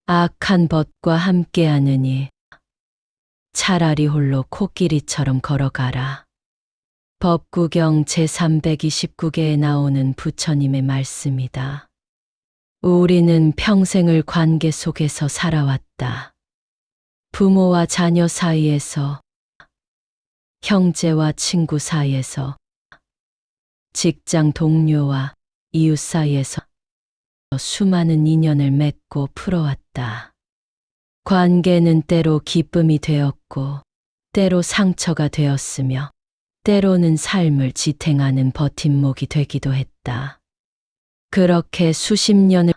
악한 벗과 함께하느니 차라리 홀로 코끼리처럼 걸어가라. 법구경 제329개에 나오는 부처님의 말씀이다. 우리는 평생을 관계 속에서 살아왔다. 부모와 자녀 사이에서, 형제와 친구 사이에서, 직장 동료와 이웃 사이에서 수많은 인연을 맺고 풀어왔다. 관계는 때로 기쁨이 되었고, 때로 상처가 되었으며, 때로는 삶을 지탱하는 버팀목이 되기도 했다. 그렇게 수십 년을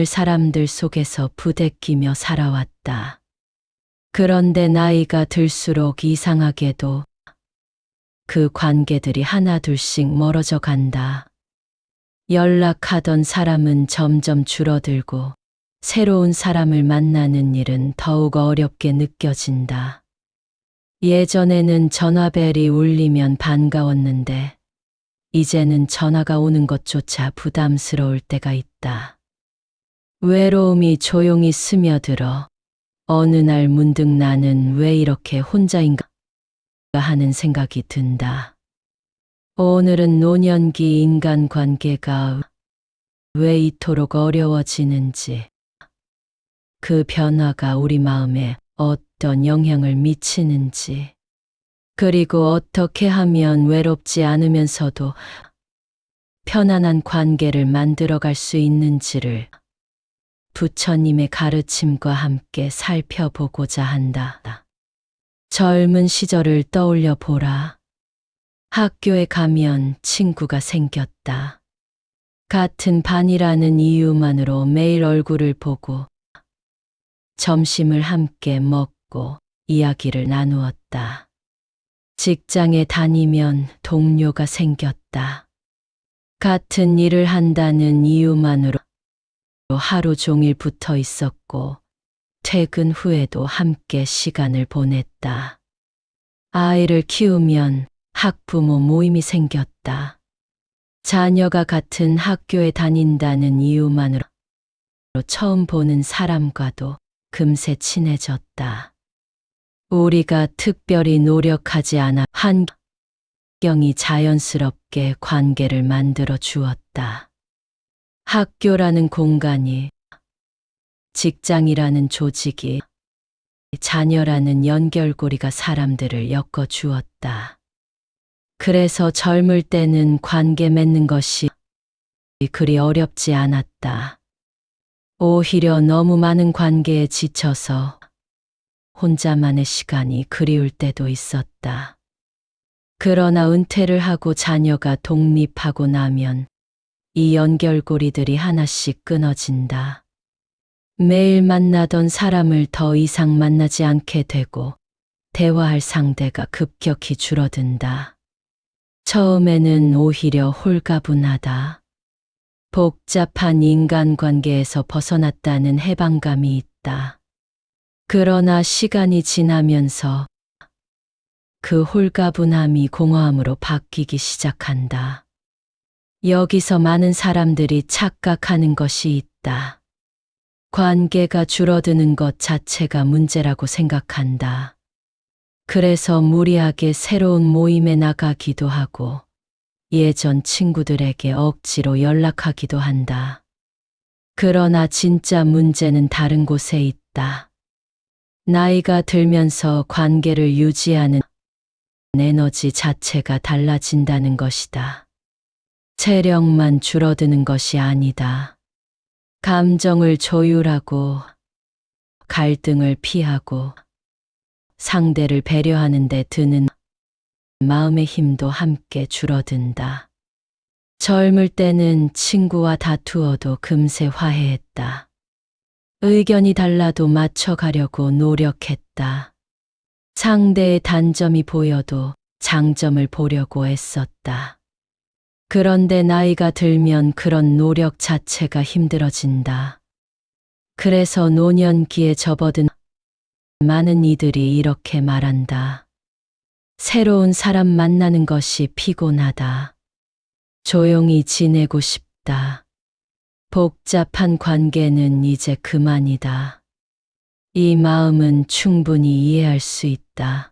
사람들 속에서 부대끼며 살아왔다. 그런데 나이가 들수록 이상하게도 그 관계들이 하나둘씩 멀어져 간다. 연락하던 사람은 점점 줄어들고 새로운 사람을 만나는 일은 더욱 어렵게 느껴진다. 예전에는 전화벨이 울리면 반가웠는데 이제는 전화가 오는 것조차 부담스러울 때가 있다. 외로움이 조용히 스며들어 어느 날 문득 나는 왜 이렇게 혼자인가 하는 생각이 든다. 오늘은 노년기 인간관계가 왜 이토록 어려워지는지, 그 변화가 우리 마음에 어떤 영향을 미치는지, 그리고 어떻게 하면 외롭지 않으면서도 편안한 관계를 만들어갈 수 있는지를 부처님의 가르침과 함께 살펴보고자 한다. 젊은 시절을 떠올려 보라. 학교에 가면 친구가 생겼다. 같은 반이라는 이유만으로 매일 얼굴을 보고 점심을 함께 먹고 이야기를 나누었다. 직장에 다니면 동료가 생겼다. 같은 일을 한다는 이유만으로 하루 종일 붙어 있었고 퇴근 후에도 함께 시간을 보냈다. 아이를 키우면 학부모 모임이 생겼다. 자녀가 같은 학교에 다닌다는 이유만으로 처음 보는 사람과도 금세 친해졌다. 우리가 특별히 노력하지 않아 환경이 자연스럽게 관계를 만들어 주었다. 학교라는 공간이, 직장이라는 조직이, 자녀라는 연결고리가 사람들을 엮어 주었다. 그래서 젊을 때는 관계 맺는 것이 그리 어렵지 않았다. 오히려 너무 많은 관계에 지쳐서 혼자만의 시간이 그리울 때도 있었다. 그러나 은퇴를 하고 자녀가 독립하고 나면 이 연결고리들이 하나씩 끊어진다. 매일 만나던 사람을 더 이상 만나지 않게 되고 대화할 상대가 급격히 줄어든다. 처음에는 오히려 홀가분하다. 복잡한 인간관계에서 벗어났다는 해방감이 있다. 그러나 시간이 지나면서 그 홀가분함이 공허함으로 바뀌기 시작한다. 여기서 많은 사람들이 착각하는 것이 있다. 관계가 줄어드는 것 자체가 문제라고 생각한다. 그래서 무리하게 새로운 모임에 나가기도 하고 예전 친구들에게 억지로 연락하기도 한다. 그러나 진짜 문제는 다른 곳에 있다. 나이가 들면서 관계를 유지하는 에너지 자체가 달라진다는 것이다. 체력만 줄어드는 것이 아니다. 감정을 조율하고 갈등을 피하고 상대를 배려하는 데 드는 마음의 힘도 함께 줄어든다. 젊을 때는 친구와 다투어도 금세 화해했다. 의견이 달라도 맞춰가려고 노력했다. 상대의 단점이 보여도 장점을 보려고 애썼다. 그런데 나이가 들면 그런 노력 자체가 힘들어진다. 그래서 노년기에 접어든 많은 이들이 이렇게 말한다. 새로운 사람 만나는 것이 피곤하다. 조용히 지내고 싶다. 복잡한 관계는 이제 그만이다. 이 마음은 충분히 이해할 수 있다.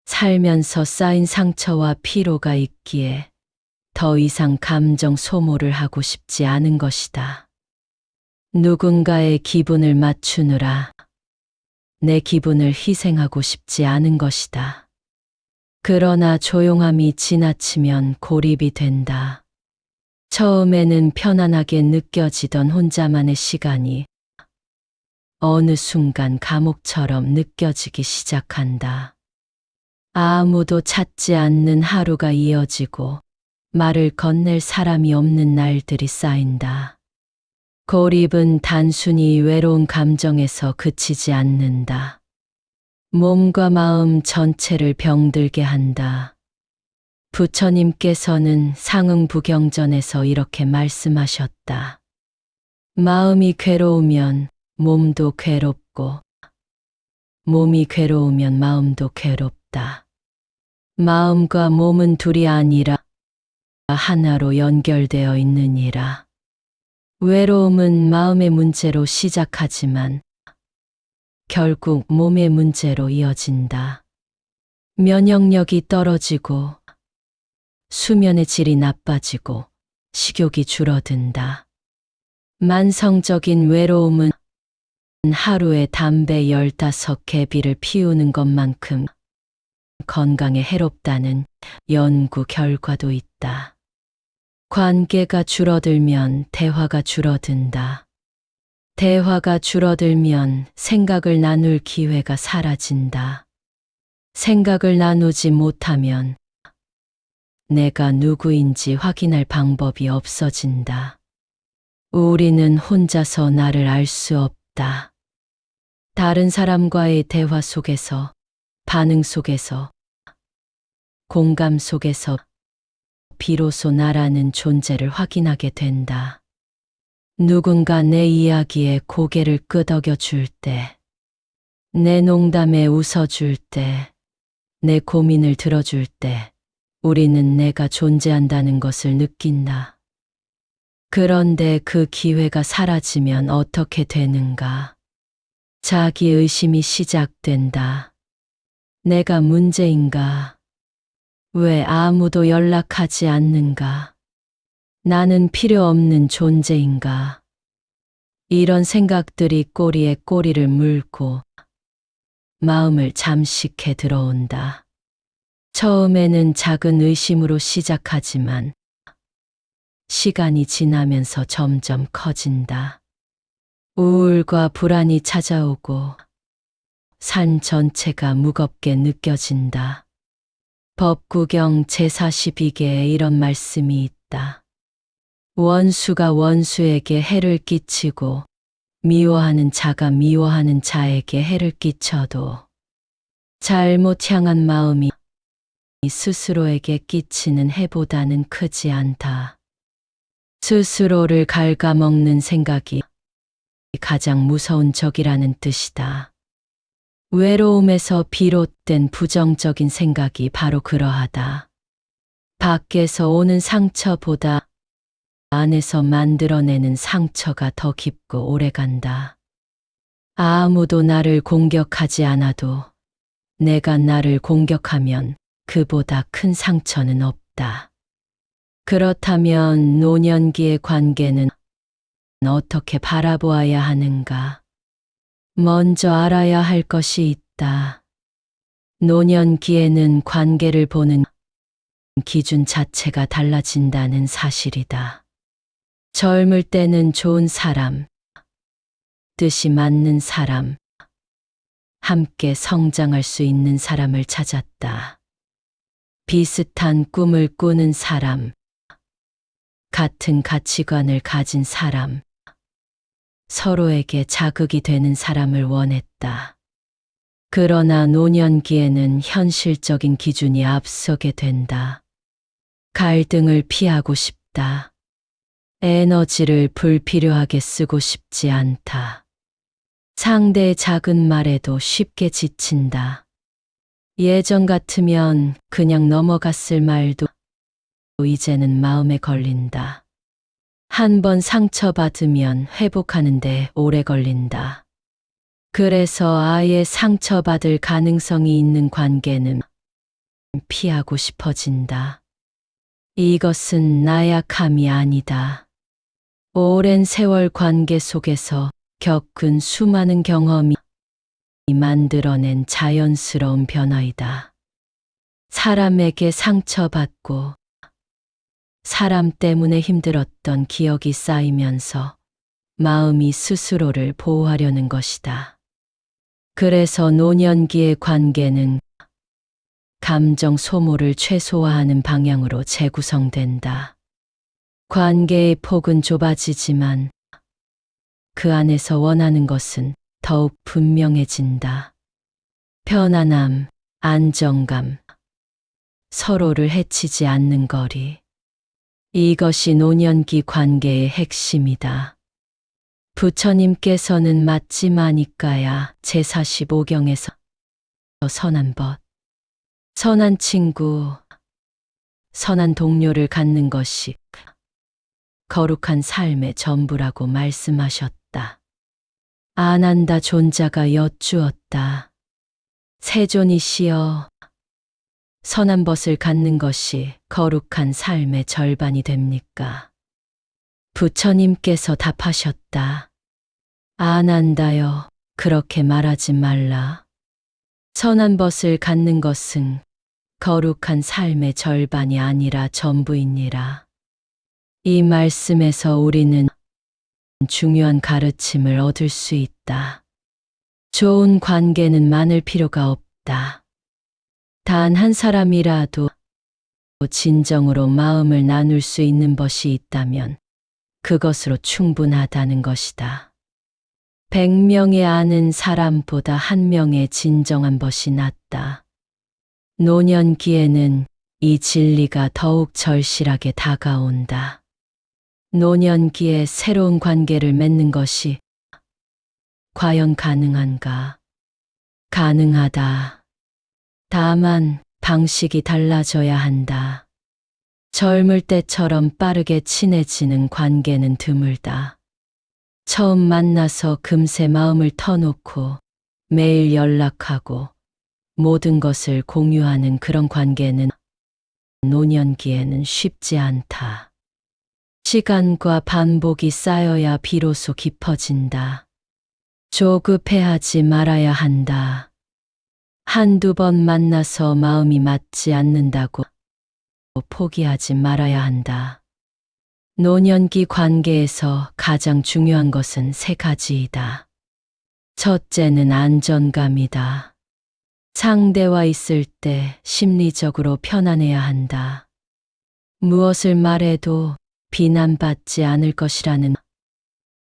살면서 쌓인 상처와 피로가 있기에 더 이상 감정 소모를 하고 싶지 않은 것이다. 누군가의 기분을 맞추느라 내 기분을 희생하고 싶지 않은 것이다. 그러나 조용함이 지나치면 고립이 된다. 처음에는 편안하게 느껴지던 혼자만의 시간이 어느 순간 감옥처럼 느껴지기 시작한다. 아무도 찾지 않는 하루가 이어지고 말을 건넬 사람이 없는 날들이 쌓인다. 고립은 단순히 외로운 감정에서 그치지 않는다. 몸과 마음 전체를 병들게 한다. 부처님께서는 상응부경전에서 이렇게 말씀하셨다. 마음이 괴로우면 몸도 괴롭고, 몸이 괴로우면 마음도 괴롭다. 마음과 몸은 둘이 아니라 하나로 연결되어 있느니라. 외로움은 마음의 문제로 시작하지만 결국 몸의 문제로 이어진다. 면역력이 떨어지고 수면의 질이 나빠지고 식욕이 줄어든다. 만성적인 외로움은 하루에 담배 15개비를 피우는 것만큼 건강에 해롭다는 연구 결과도 있다. 관계가 줄어들면 대화가 줄어든다. 대화가 줄어들면 생각을 나눌 기회가 사라진다. 생각을 나누지 못하면 내가 누구인지 확인할 방법이 없어진다. 우리는 혼자서 나를 알 수 없다. 다른 사람과의 대화 속에서, 반응 속에서, 공감 속에서 비로소 나라는 존재를 확인하게 된다. 누군가 내 이야기에 고개를 끄덕여 줄 때, 내 농담에 웃어줄 때, 내 고민을 들어줄 때, 우리는 내가 존재한다는 것을 느낀다. 그런데 그 기회가 사라지면 어떻게 되는가? 자기의심이 시작된다. 내가 문제인가? 왜 아무도 연락하지 않는가? 나는 필요 없는 존재인가? 이런 생각들이 꼬리에 꼬리를 물고 마음을 잠식해 들어온다. 처음에는 작은 의심으로 시작하지만 시간이 지나면서 점점 커진다. 우울과 불안이 찾아오고 산 전체가 무겁게 느껴진다. 법구경 제42개에 이런 말씀이 있다. 원수가 원수에게 해를 끼치고 미워하는 자가 미워하는 자에게 해를 끼쳐도 잘못 향한 마음이 스스로에게 끼치는 해보다는 크지 않다. 스스로를 갉아먹는 생각이 가장 무서운 적이라는 뜻이다. 외로움에서 비롯된 부정적인 생각이 바로 그러하다. 밖에서 오는 상처보다 안에서 만들어내는 상처가 더 깊고 오래간다. 아무도 나를 공격하지 않아도 내가 나를 공격하면 그보다 큰 상처는 없다. 그렇다면 노년기의 관계는 어떻게 바라보아야 하는가? 먼저 알아야 할 것이 있다. 노년기에는 관계를 보는 기준 자체가 달라진다는 사실이다. 젊을 때는 좋은 사람, 뜻이 맞는 사람, 함께 성장할 수 있는 사람을 찾았다. 비슷한 꿈을 꾸는 사람, 같은 가치관을 가진 사람, 서로에게 자극이 되는 사람을 원했다. 그러나 노년기에는 현실적인 기준이 앞서게 된다. 갈등을 피하고 싶다. 에너지를 불필요하게 쓰고 싶지 않다. 상대의 작은 말에도 쉽게 지친다. 예전 같으면 그냥 넘어갔을 말도 이제는 마음에 걸린다. 한번 상처받으면 회복하는데 오래 걸린다. 그래서 아예 상처받을 가능성이 있는 관계는 피하고 싶어진다. 이것은 나약함이 아니다. 오랜 세월 관계 속에서 겪은 수많은 경험이 만들어낸 자연스러운 변화이다. 사람에게 상처받고 사람 때문에 힘들었던 기억이 쌓이면서 마음이 스스로를 보호하려는 것이다. 그래서 노년기의 관계는 감정 소모를 최소화하는 방향으로 재구성된다. 관계의 폭은 좁아지지만 그 안에서 원하는 것은 더욱 분명해진다. 편안함, 안정감, 서로를 해치지 않는 거리. 이것이 노년기 관계의 핵심이다. 부처님께서는 맞지 마니까야 제45경에서 선한 벗, 선한 친구, 선한 동료를 갖는 것이 거룩한 삶의 전부라고 말씀하셨다. 아난다 존자가 여쭈었다. 세존이시여, 선한 벗을 갖는 것이 거룩한 삶의 절반이 됩니까? 부처님께서 답하셨다. 아난다여, 그렇게 말하지 말라. 선한 벗을 갖는 것은 거룩한 삶의 절반이 아니라 전부이니라. 이 말씀에서 우리는 중요한 가르침을 얻을 수 있다. 좋은 관계는 많을 필요가 없다. 단 한 사람이라도 진정으로 마음을 나눌 수 있는 벗이 있다면 그것으로 충분하다는 것이다. 100명의 아는 사람보다 1명의 진정한 벗이 낫다. 노년기에는 이 진리가 더욱 절실하게 다가온다. 노년기에 새로운 관계를 맺는 것이 과연 가능한가? 가능하다. 다만 방식이 달라져야 한다. 젊을 때처럼 빠르게 친해지는 관계는 드물다. 처음 만나서 금세 마음을 터놓고 매일 연락하고 모든 것을 공유하는 그런 관계는 노년기에는 쉽지 않다. 시간과 반복이 쌓여야 비로소 깊어진다. 조급해하지 말아야 한다. 한두 번 만나서 마음이 맞지 않는다고 포기하지 말아야 한다. 노년기 관계에서 가장 중요한 것은 3가지이다. 첫째는 안정감이다. 상대와 있을 때 심리적으로 편안해야 한다. 무엇을 말해도 비난받지 않을 것이라는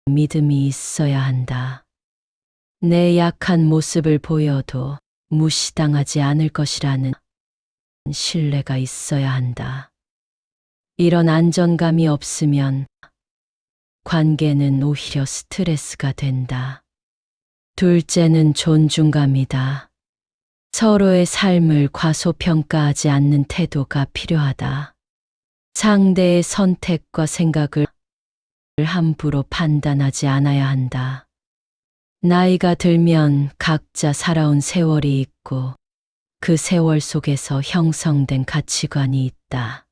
믿음이 있어야 한다. 내 약한 모습을 보여도 무시당하지 않을 것이라는 신뢰가 있어야 한다. 이런 안정감이 없으면 관계는 오히려 스트레스가 된다. 둘째는 존중감이다. 서로의 삶을 과소평가하지 않는 태도가 필요하다. 상대의 선택과 생각을 함부로 판단하지 않아야 한다. 나이가 들면 각자 살아온 세월이 있고 그 세월 속에서 형성된 가치관이 있다.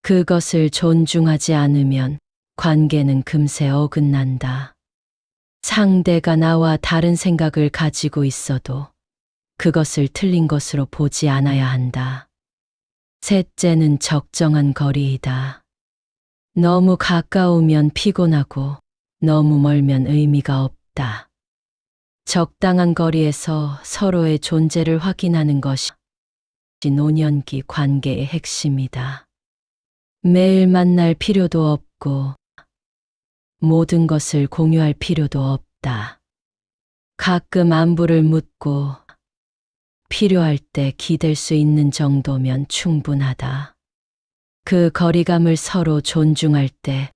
그것을 존중하지 않으면 관계는 금세 어긋난다. 상대가 나와 다른 생각을 가지고 있어도 그것을 틀린 것으로 보지 않아야 한다. 셋째는 적정한 거리이다. 너무 가까우면 피곤하고 너무 멀면 의미가 없다. 적당한 거리에서 서로의 존재를 확인하는 것이 노년기 관계의 핵심이다. 매일 만날 필요도 없고 모든 것을 공유할 필요도 없다. 가끔 안부를 묻고 필요할 때 기댈 수 있는 정도면 충분하다. 그 거리감을 서로 존중할 때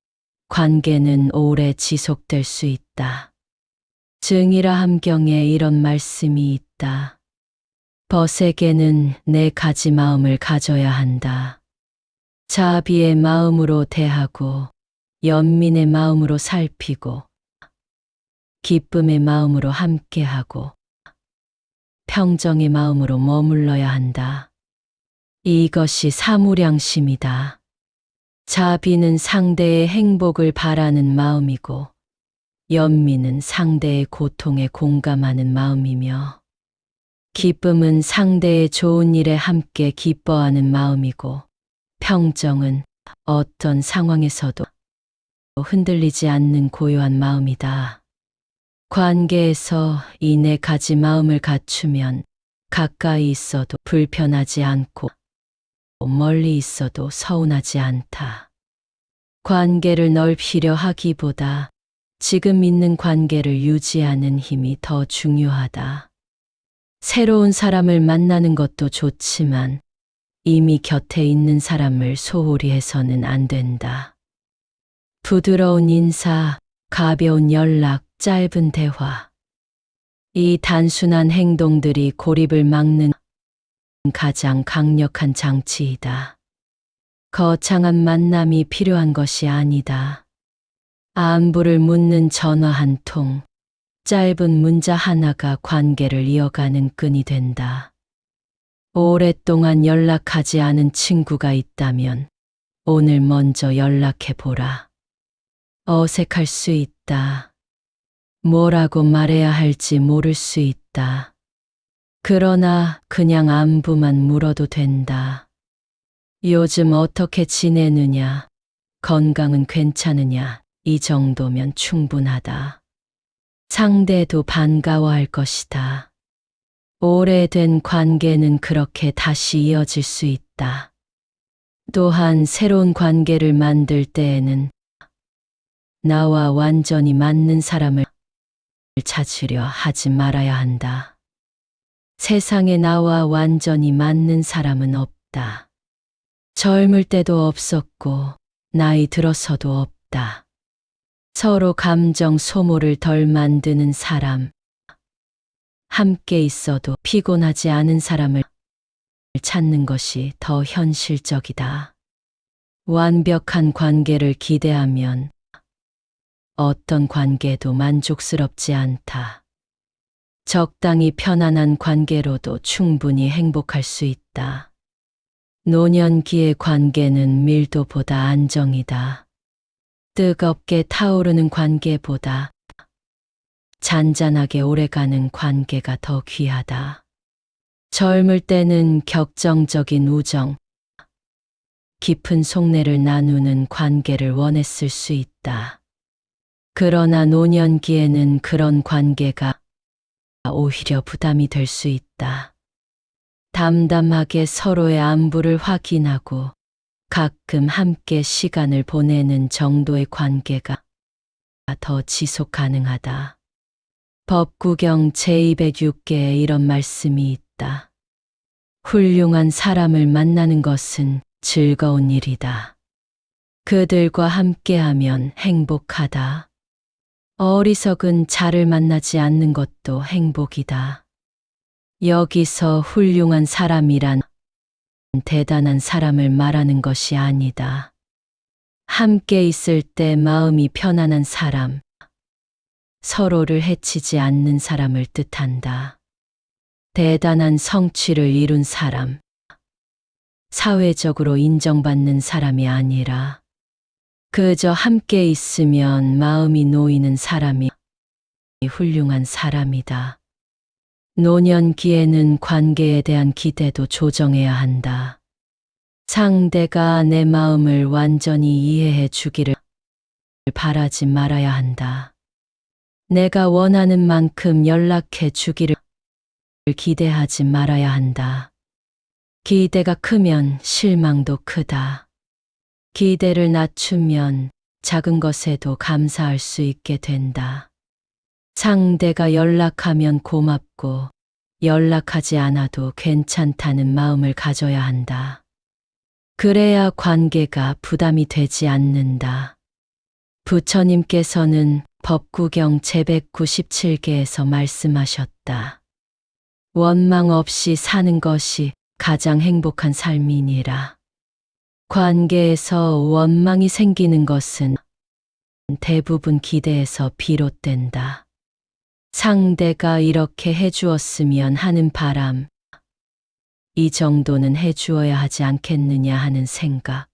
관계는 오래 지속될 수 있다. 증이라 함경에 이런 말씀이 있다. 벗에게는 4가지 마음을 가져야 한다. 자비의 마음으로 대하고 연민의 마음으로 살피고 기쁨의 마음으로 함께하고 평정의 마음으로 머물러야 한다. 이것이 사무량심이다. 자비는 상대의 행복을 바라는 마음이고 연민은 상대의 고통에 공감하는 마음이며 기쁨은 상대의 좋은 일에 함께 기뻐하는 마음이고 평정은 어떤 상황에서도 흔들리지 않는 고요한 마음이다. 관계에서 이 네 가지 마음을 갖추면 가까이 있어도 불편하지 않고 멀리 있어도 서운하지 않다. 관계를 넓히려 하기보다 지금 있는 관계를 유지하는 힘이 더 중요하다. 새로운 사람을 만나는 것도 좋지만 이미 곁에 있는 사람을 소홀히 해서는 안 된다. 부드러운 인사, 가벼운 연락, 짧은 대화. 이 단순한 행동들이 고립을 막는 가장 강력한 장치이다. 거창한 만남이 필요한 것이 아니다. 안부를 묻는 전화 한 통, 짧은 문자 하나가 관계를 이어가는 끈이 된다. 오랫동안 연락하지 않은 친구가 있다면 오늘 먼저 연락해보라. 어색할 수 있다. 뭐라고 말해야 할지 모를 수 있다. 그러나 그냥 안부만 물어도 된다. 요즘 어떻게 지내느냐? 건강은 괜찮으냐? 이 정도면 충분하다. 상대도 반가워할 것이다. 오래된 관계는 그렇게 다시 이어질 수 있다. 또한 새로운 관계를 만들 때에는 나와 완전히 맞는 사람을 찾으려 하지 말아야 한다. 세상에 나와 완전히 맞는 사람은 없다. 젊을 때도 없었고 나이 들어서도 없다. 서로 감정 소모를 덜 만드는 사람, 함께 있어도 피곤하지 않은 사람을 찾는 것이 더 현실적이다. 완벽한 관계를 기대하면 어떤 관계도 만족스럽지 않다. 적당히 편안한 관계로도 충분히 행복할 수 있다. 노년기의 관계는 밀도보다 안정이다. 뜨겁게 타오르는 관계보다 잔잔하게 오래가는 관계가 더 귀하다. 젊을 때는 격정적인 우정, 깊은 속내를 나누는 관계를 원했을 수 있다. 그러나 노년기에는 그런 관계가 오히려 부담이 될 수 있다. 담담하게 서로의 안부를 확인하고 가끔 함께 시간을 보내는 정도의 관계가 더 지속 가능하다. 법구경 제206개에 이런 말씀이 있다. 훌륭한 사람을 만나는 것은 즐거운 일이다. 그들과 함께하면 행복하다. 어리석은 자를 만나지 않는 것도 행복이다. 여기서 훌륭한 사람이란 대단한 사람을 말하는 것이 아니다. 함께 있을 때 마음이 편안한 사람, 서로를 해치지 않는 사람을 뜻한다. 대단한 성취를 이룬 사람, 사회적으로 인정받는 사람이 아니라 그저 함께 있으면 마음이 놓이는 사람이 훌륭한 사람이다. 노년기에는 관계에 대한 기대도 조정해야 한다. 상대가 내 마음을 완전히 이해해 주기를 바라지 말아야 한다. 내가 원하는 만큼 연락해 주기를 기대하지 말아야 한다. 기대가 크면 실망도 크다. 기대를 낮추면 작은 것에도 감사할 수 있게 된다. 상대가 연락하면 고맙고 연락하지 않아도 괜찮다는 마음을 가져야 한다. 그래야 관계가 부담이 되지 않는다. 부처님께서는 법구경 제197개에서 말씀하셨다. 원망 없이 사는 것이 가장 행복한 삶이니라. 관계에서 원망이 생기는 것은 대부분 기대에서 비롯된다. 상대가 이렇게 해주었으면 하는 바람, 이 정도는 해주어야 하지 않겠느냐 하는 생각.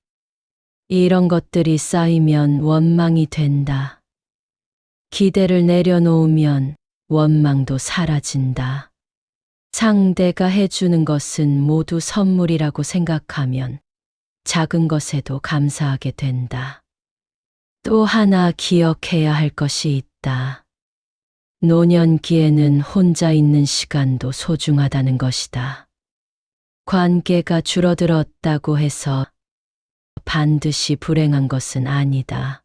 이런 것들이 쌓이면 원망이 된다. 기대를 내려놓으면 원망도 사라진다. 상대가 해주는 것은 모두 선물이라고 생각하면 작은 것에도 감사하게 된다. 또 하나 기억해야 할 것이 있다. 노년기에는 혼자 있는 시간도 소중하다는 것이다. 관계가 줄어들었다고 해서 반드시 불행한 것은 아니다.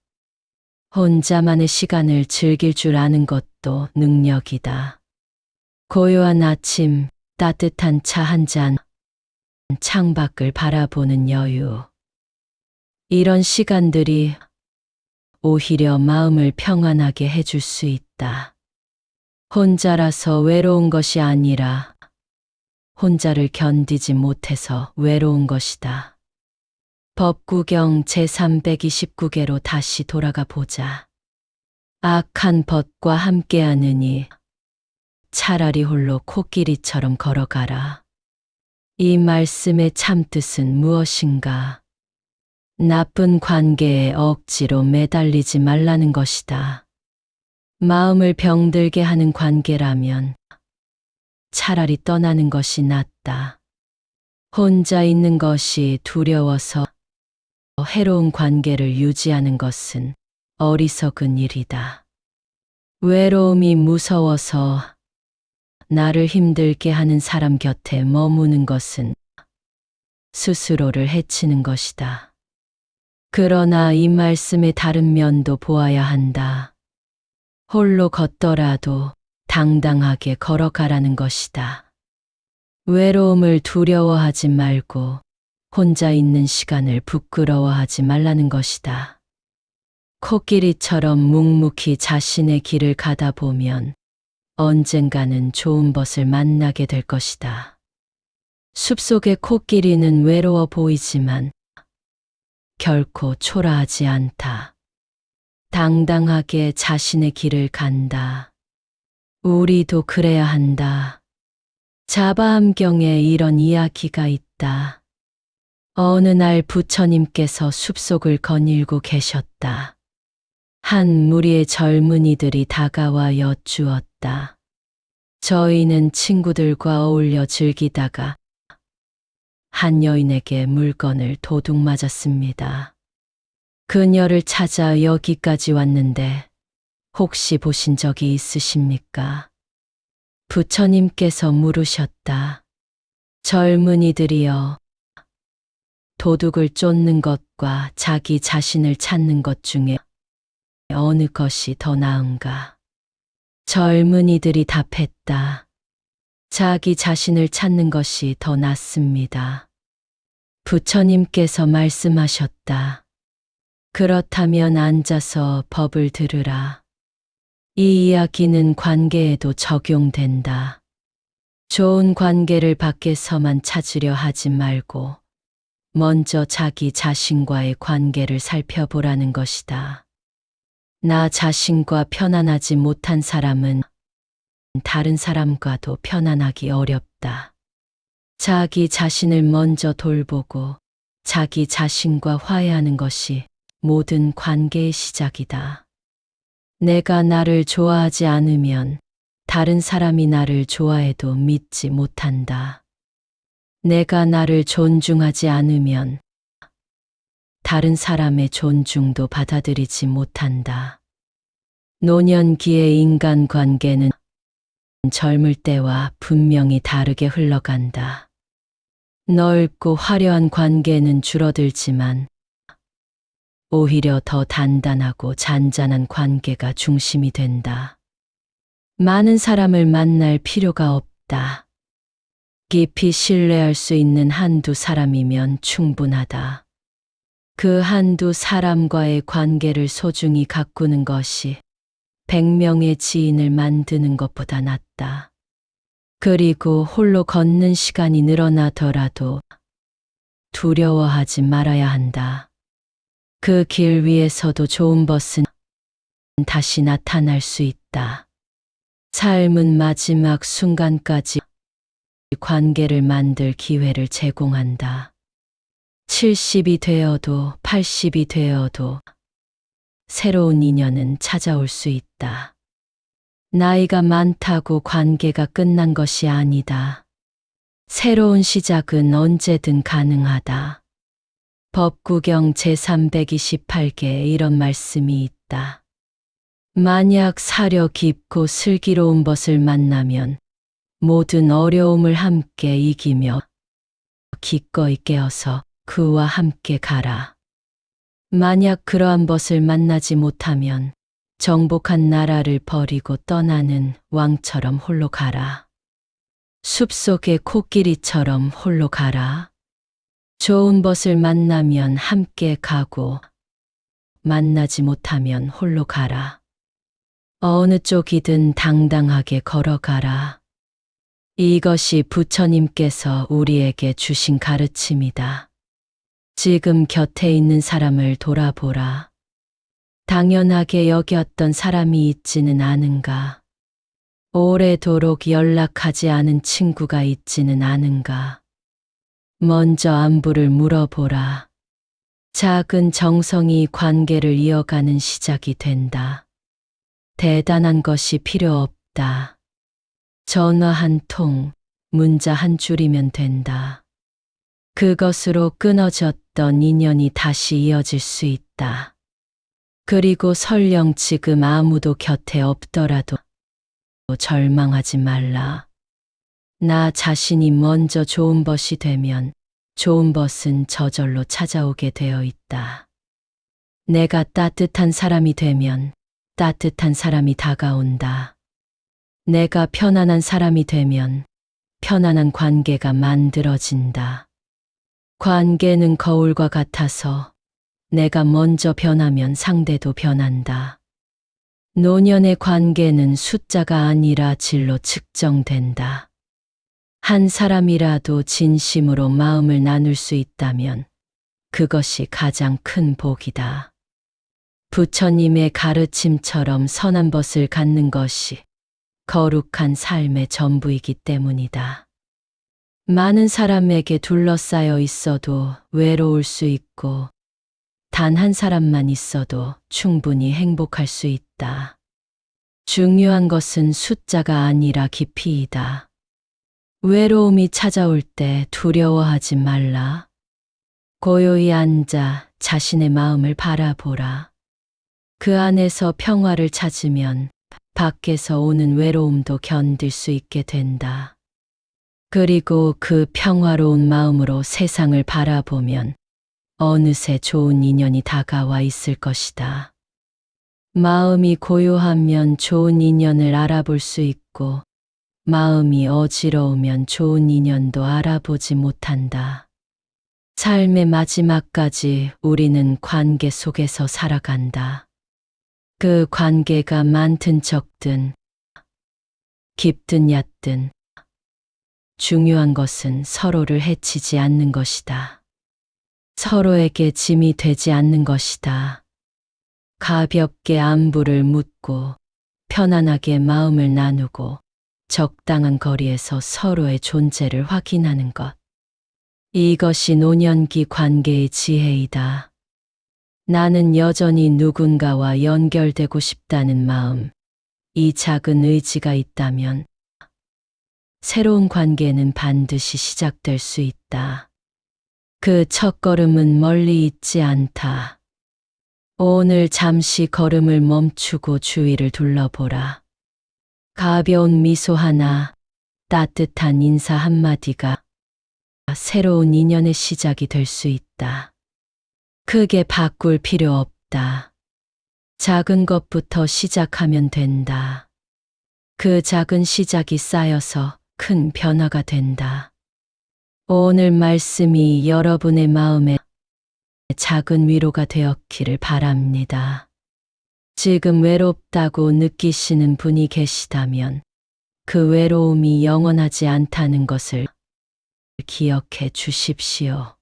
혼자만의 시간을 즐길 줄 아는 것도 능력이다. 고요한 아침, 따뜻한 차 한 잔, 창밖을 바라보는 여유. 이런 시간들이 오히려 마음을 평안하게 해줄 수 있다. 혼자라서 외로운 것이 아니라 혼자를 견디지 못해서 외로운 것이다. 법구경 제329개로 다시 돌아가 보자. 악한 벗과 함께하느니 차라리 홀로 코끼리처럼 걸어가라. 이 말씀의 참뜻은 무엇인가? 나쁜 관계에 억지로 매달리지 말라는 것이다. 마음을 병들게 하는 관계라면 차라리 떠나는 것이 낫다. 혼자 있는 것이 두려워서 해로운 관계를 유지하는 것은 어리석은 일이다. 외로움이 무서워서 나를 힘들게 하는 사람 곁에 머무는 것은 스스로를 해치는 것이다. 그러나 이 말씀의 다른 면도 보아야 한다. 홀로 걷더라도 당당하게 걸어가라는 것이다. 외로움을 두려워하지 말고 혼자 있는 시간을 부끄러워하지 말라는 것이다. 코끼리처럼 묵묵히 자신의 길을 가다 보면 언젠가는 좋은 벗을 만나게 될 것이다. 숲속의 코끼리는 외로워 보이지만 결코 초라하지 않다. 당당하게 자신의 길을 간다. 우리도 그래야 한다. 자바암경에 이런 이야기가 있다. 어느 날 부처님께서 숲속을 거닐고 계셨다. 한 무리의 젊은이들이 다가와 여쭈었다. 저희는 친구들과 어울려 즐기다가 한 여인에게 물건을 도둑 맞았습니다. 그녀를 찾아 여기까지 왔는데 혹시 보신 적이 있으십니까? 부처님께서 물으셨다. 젊은이들이여, 도둑을 쫓는 것과 자기 자신을 찾는 것 중에 어느 것이 더 나은가? 젊은이들이 답했다. 자기 자신을 찾는 것이 더 낫습니다. 부처님께서 말씀하셨다. 그렇다면 앉아서 법을 들으라. 이 이야기는 관계에도 적용된다. 좋은 관계를 밖에서만 찾으려 하지 말고 먼저 자기 자신과의 관계를 살펴보라는 것이다. 나 자신과 편안하지 못한 사람은 다른 사람과도 편안하기 어렵다. 자기 자신을 먼저 돌보고 자기 자신과 화해하는 것이 모든 관계의 시작이다. 내가 나를 좋아하지 않으면 다른 사람이 나를 좋아해도 믿지 못한다. 내가 나를 존중하지 않으면 다른 사람의 존중도 받아들이지 못한다. 노년기의 인간관계는 젊을 때와 분명히 다르게 흘러간다. 넓고 화려한 관계는 줄어들지만 오히려 더 단단하고 잔잔한 관계가 중심이 된다. 많은 사람을 만날 필요가 없다. 깊이 신뢰할 수 있는 한두 사람이면 충분하다. 그 한두 사람과의 관계를 소중히 가꾸는 것이 100명의 지인을 만드는 것보다 낫다. 그리고 홀로 걷는 시간이 늘어나더라도 두려워하지 말아야 한다. 그 길 위에서도 좋은 벗은 다시 나타날 수 있다. 삶은 마지막 순간까지 관계를 만들 기회를 제공한다. 70이 되어도 80이 되어도 새로운 인연은 찾아올 수 있다. 나이가 많다고 관계가 끝난 것이 아니다. 새로운 시작은 언제든 가능하다. 법구경 제328개에 이런 말씀이 있다. 만약 사려 깊고 슬기로운 벗을 만나면 모든 어려움을 함께 이기며 기꺼이 깨어서 그와 함께 가라. 만약 그러한 벗을 만나지 못하면 정복한 나라를 버리고 떠나는 왕처럼 홀로 가라. 숲속의 코끼리처럼 홀로 가라. 좋은 벗을 만나면 함께 가고 만나지 못하면 홀로 가라. 어느 쪽이든 당당하게 걸어가라. 이것이 부처님께서 우리에게 주신 가르침이다. 지금 곁에 있는 사람을 돌아보라. 당연하게 여겼던 사람이 있지는 않은가? 오래도록 연락하지 않은 친구가 있지는 않은가? 먼저 안부를 물어보라. 작은 정성이 관계를 이어가는 시작이 된다. 대단한 것이 필요 없다. 전화 한 통, 문자 한 줄이면 된다. 그것으로 끊어졌던 인연이 다시 이어질 수 있다. 그리고 설령 지금 아무도 곁에 없더라도 절망하지 말라. 나 자신이 먼저 좋은 벗이 되면 좋은 벗은 저절로 찾아오게 되어 있다. 내가 따뜻한 사람이 되면 따뜻한 사람이 다가온다. 내가 편안한 사람이 되면 편안한 관계가 만들어진다. 관계는 거울과 같아서 내가 먼저 변하면 상대도 변한다. 노년의 관계는 숫자가 아니라 질로 측정된다. 한 사람이라도 진심으로 마음을 나눌 수 있다면 그것이 가장 큰 복이다. 부처님의 가르침처럼 선한 벗을 갖는 것이 거룩한 삶의 전부이기 때문이다. 많은 사람에게 둘러싸여 있어도 외로울 수 있고 단 한 사람만 있어도 충분히 행복할 수 있다. 중요한 것은 숫자가 아니라 깊이이다. 외로움이 찾아올 때 두려워하지 말라. 고요히 앉아 자신의 마음을 바라보라. 그 안에서 평화를 찾으면 밖에서 오는 외로움도 견딜 수 있게 된다. 그리고 그 평화로운 마음으로 세상을 바라보면 어느새 좋은 인연이 다가와 있을 것이다. 마음이 고요하면 좋은 인연을 알아볼 수 있고 마음이 어지러우면 좋은 인연도 알아보지 못한다. 삶의 마지막까지 우리는 관계 속에서 살아간다. 그 관계가 많든 적든 깊든 얕든 중요한 것은 서로를 해치지 않는 것이다. 서로에게 짐이 되지 않는 것이다. 가볍게 안부를 묻고 편안하게 마음을 나누고 적당한 거리에서 서로의 존재를 확인하는 것. 이것이 노년기 관계의 지혜이다. 나는 여전히 누군가와 연결되고 싶다는 마음, 이 작은 의지가 있다면 새로운 관계는 반드시 시작될 수 있다. 그 첫걸음은 멀리 있지 않다. 오늘 잠시 걸음을 멈추고 주위를 둘러보라. 가벼운 미소 하나, 따뜻한 인사 한마디가 새로운 인연의 시작이 될 수 있다. 크게 바꿀 필요 없다. 작은 것부터 시작하면 된다. 그 작은 시작이 쌓여서 큰 변화가 된다. 오늘 말씀이 여러분의 마음에 작은 위로가 되었기를 바랍니다. 지금 외롭다고 느끼시는 분이 계시다면 그 외로움이 영원하지 않다는 것을 기억해 주십시오.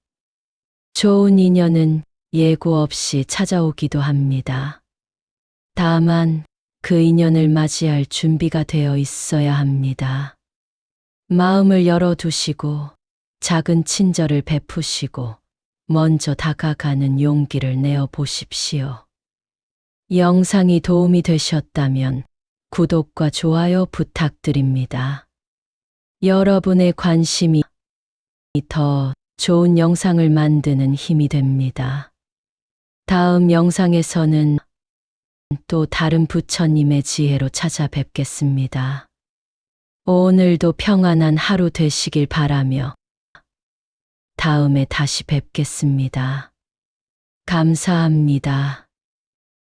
좋은 인연은 예고 없이 찾아오기도 합니다. 다만 그 인연을 맞이할 준비가 되어 있어야 합니다. 마음을 열어두시고 작은 친절을 베푸시고 먼저 다가가는 용기를 내어 보십시오. 영상이 도움이 되셨다면 구독과 좋아요 부탁드립니다. 여러분의 관심이 더 좋은 영상을 만드는 힘이 됩니다. 다음 영상에서는 또 다른 부처님의 지혜로 찾아뵙겠습니다. 오늘도 평안한 하루 되시길 바라며 다음에 다시 뵙겠습니다. 감사합니다.